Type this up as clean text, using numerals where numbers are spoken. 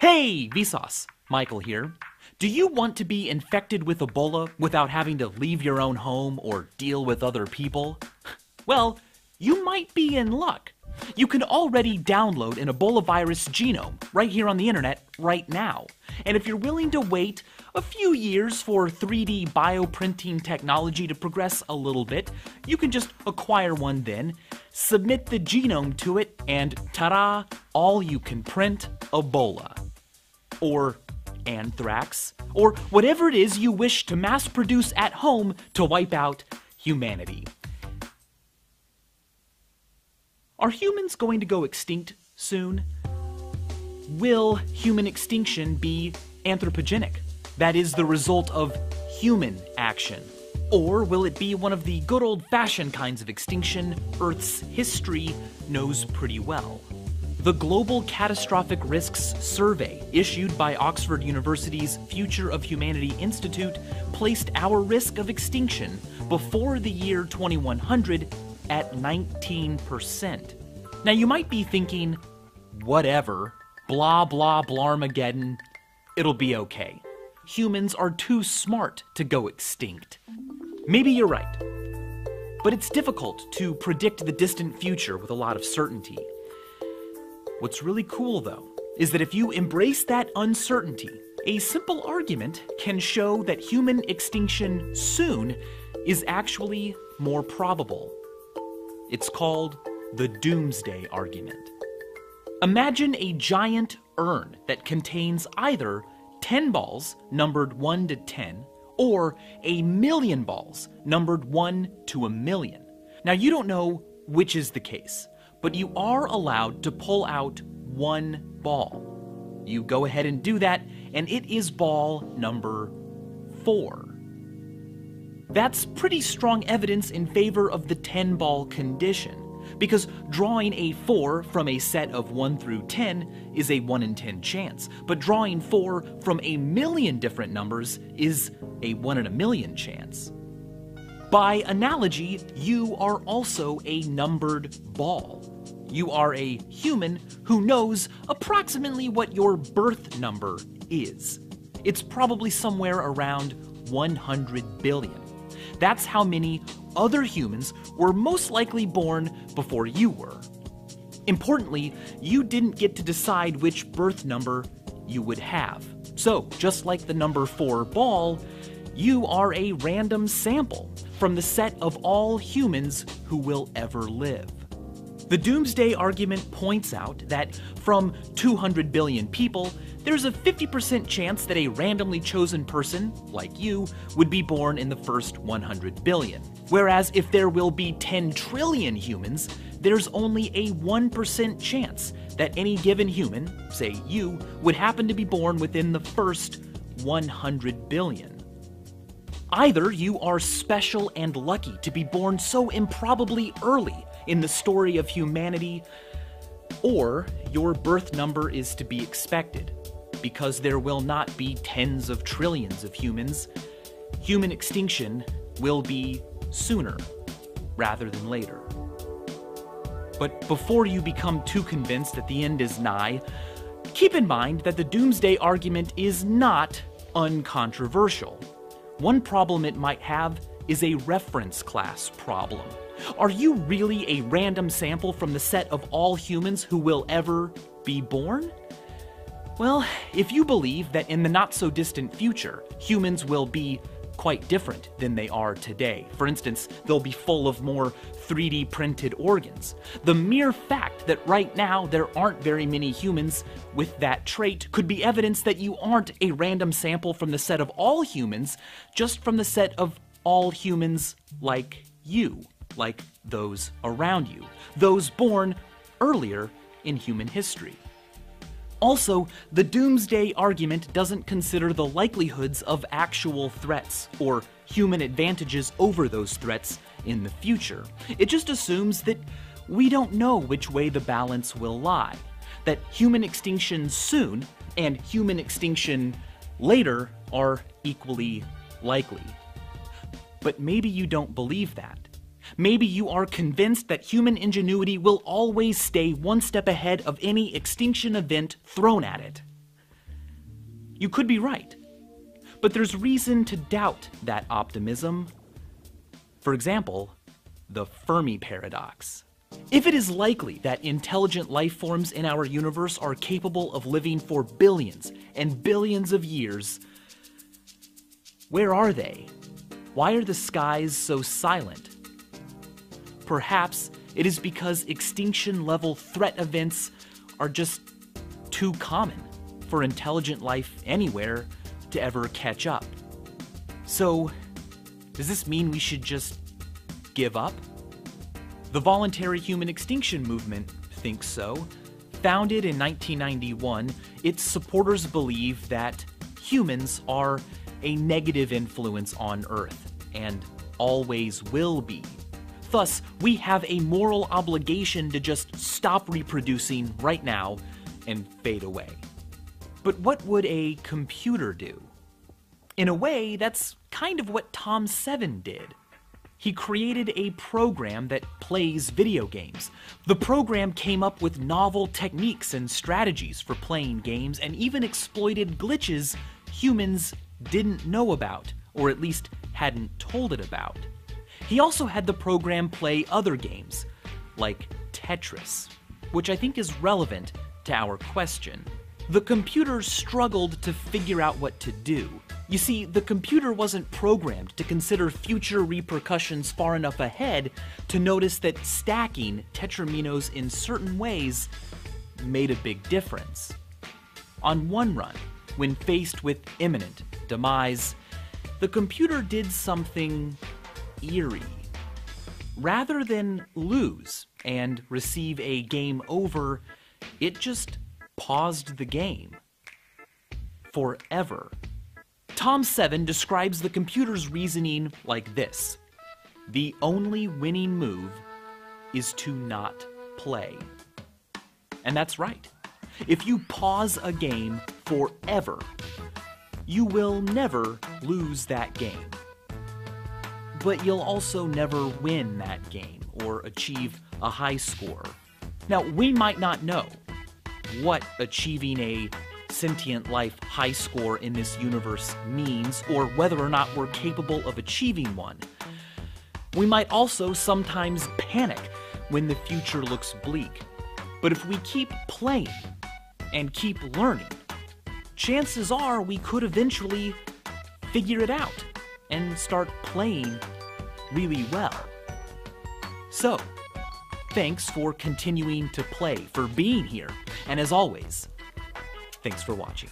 Hey, Vesous, Michael here. Do you want to be infected with Ebola without having to leave your own home or deal with other people? Well, you might be in luck. You can already download an Ebola virus genome right here on the internet right now. And if you're willing to wait a few years for 3D bioprinting technology to progress a little bit, you can just acquire one then, submit the genome to it, and ta-da, all you can print Ebola. Or anthrax, or whatever it is you wish to mass produce at home to wipe out humanity. Are humans going to go extinct soon? Will human extinction be anthropogenic? That is the result of human action. Or will it be one of the good old-fashioned kinds of extinction Earth's history knows pretty well? The Global Catastrophic Risks Survey, issued by Oxford University's Future of Humanity Institute, placed our risk of extinction before the year 2100 at 19%. Now you might be thinking, whatever, blah blah blarmageddon, it'll be okay. Humans are too smart to go extinct. Maybe you're right, but it's difficult to predict the distant future with a lot of certainty. What's really cool, though, is that if you embrace that uncertainty, a simple argument can show that human extinction soon is actually more probable. It's called the doomsday argument. Imagine a giant urn that contains either 10 balls numbered 1 to 10 or a million balls numbered 1 to 1,000,000. Now you don't know which is the case, but you are allowed to pull out one ball. You go ahead and do that, and it is ball number 4. That's pretty strong evidence in favor of the 10-ball condition, because drawing a 4 from a set of 1 through 10 is a 1 in 10 chance, but drawing 4 from a million different numbers is a 1 in 1,000,000 chance. By analogy, you are also a numbered ball. You are a human who knows approximately what your birth number is. It's probably somewhere around 100 billion. That's how many other humans were most likely born before you were. Importantly, you didn't get to decide which birth number you would have. So, just like the number 4 ball, you are a random sample from the set of all humans who will ever live. The doomsday argument points out that from 200 billion people, there's a 50% chance that a randomly chosen person, like you, would be born in the first 100 billion. Whereas if there will be 10 trillion humans, there's only a 1% chance that any given human, say you, would happen to be born within the first 100 billion. Either you are special and lucky to be born so improbably early in the story of humanity, or your birth number is to be expected. Because there will not be tens of trillions of humans, human extinction will be sooner rather than later. But before you become too convinced that the end is nigh, keep in mind that the doomsday argument is not uncontroversial. One problem it might have is a reference class problem. Are you really a random sample from the set of all humans who will ever be born? Well, if you believe that in the not-so-distant future, humans will be quite different than they are today. For instance, they'll be full of more 3D printed organs. The mere fact that right now there aren't very many humans with that trait could be evidence that you aren't a random sample from the set of all humans, just from the set of all humans like you, like those around you, those born earlier in human history. Also, the doomsday argument doesn't consider the likelihoods of actual threats or human advantages over those threats in the future. It just assumes that we don't know which way the balance will lie, that human extinction soon and human extinction later are equally likely. But maybe you don't believe that. Maybe you are convinced that human ingenuity will always stay one step ahead of any extinction event thrown at it. You could be right. But there's reason to doubt that optimism. For example, the Fermi paradox. If it is likely that intelligent life forms in our universe are capable of living for billions and billions of years, where are they? Why are the skies so silent? Perhaps it is because extinction-level threat events are just too common for intelligent life anywhere to ever catch up. So, does this mean we should just give up? The voluntary human extinction movement thinks so. Founded in 1991, its supporters believe that humans are a negative influence on Earth and always will be. Thus, we have a moral obligation to just stop reproducing right now and fade away. But what would a computer do? In a way, that's kind of what Tom Seven did. He created a program that plays video games. The program came up with novel techniques and strategies for playing games and even exploited glitches humans didn't know about, or at least hadn't told it about. He also had the program play other games, like Tetris, which I think is relevant to our question. The computer struggled to figure out what to do. You see, the computer wasn't programmed to consider future repercussions far enough ahead to notice that stacking tetraminos in certain ways made a big difference. On one run, when faced with imminent demise, the computer did something eerie. Rather than lose and receive a game over, it just paused the game. Forever. Tom Seven describes the computer's reasoning like this: the only winning move is to not play. And that's right. If you pause a game forever, you will never lose that game. But you'll also never win that game or achieve a high score. Now, we might not know what achieving a sentient life high score in this universe means, or whether or not we're capable of achieving one. We might also sometimes panic when the future looks bleak. But if we keep playing and keep learning, chances are we could eventually figure it out and start playing really well. So, thanks for continuing to play, for being here, and as always, thanks for watching.